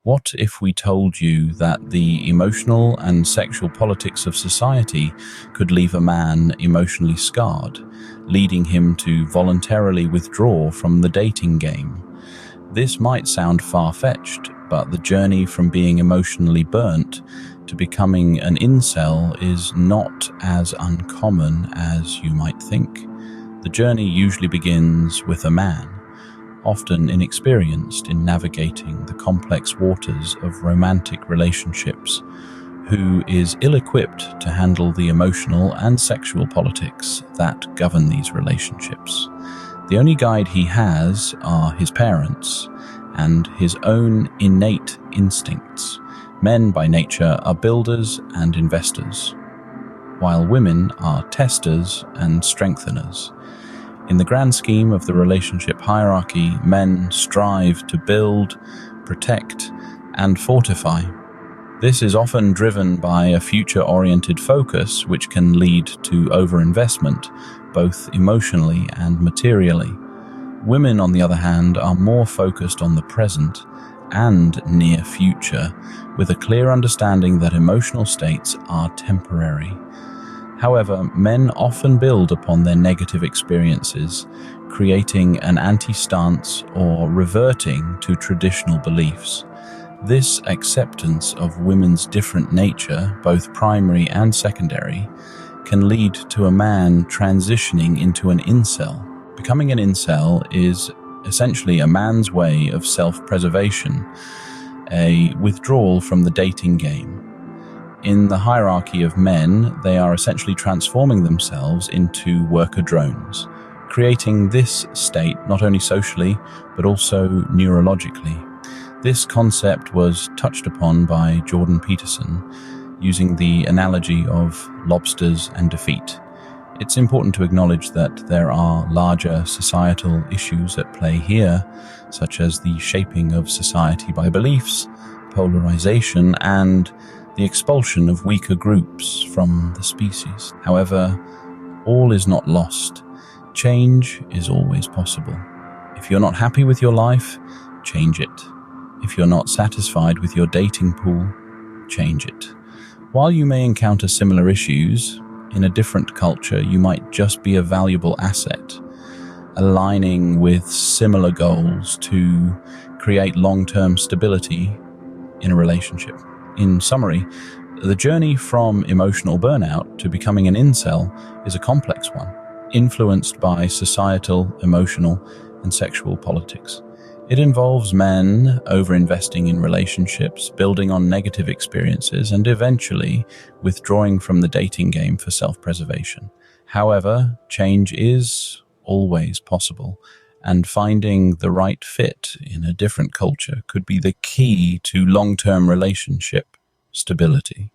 What if we told you that the emotional and sexual politics of society could leave a man emotionally scarred, leading him to voluntarily withdraw from the dating game? This might sound far-fetched, but the journey from being emotionally burnt to becoming an incel is not as uncommon as you might think. The journey usually begins with a man, often inexperienced in navigating the complex waters of romantic relationships, who is ill-equipped to handle the emotional and sexual politics that govern these relationships. The only guide he has are his parents and his own innate instincts. Men by nature are builders and investors, while women are testers and strengtheners. In the grand scheme of the relationship hierarchy, men strive to build, protect, and fortify. This is often driven by a future-oriented focus which can lead to overinvestment, both emotionally and materially. Women, on the other hand, are more focused on the present and near future, with a clear understanding that emotional states are temporary. However, men often build upon their negative experiences, creating an anti-stance or reverting to traditional beliefs. This acceptance of women's different nature, both primary and secondary, can lead to a man transitioning into an incel. Becoming an incel is essentially a man's way of self-preservation, a withdrawal from the dating game. In the hierarchy of men, they are essentially transforming themselves into worker drones, creating this state not only socially, but also neurologically. This concept was touched upon by Jordan Peterson, using the analogy of lobsters and defeat. It's important to acknowledge that there are larger societal issues at play here, such as the shaping of society by beliefs, polarization, and the expulsion of weaker groups from the species. However, all is not lost. Change is always possible. If you're not happy with your life, change it. If you're not satisfied with your dating pool, change it. While you may encounter similar issues, in a different culture you might just be a valuable asset, aligning with similar goals to create long-term stability in a relationship. In summary, the journey from emotional burnout to becoming an incel is a complex one, influenced by societal, emotional, and sexual politics. It involves men over-investing in relationships, building on negative experiences, and eventually withdrawing from the dating game for self-preservation. However, change is always possible, and finding the right fit in a different culture could be the key to long-term relationship stability.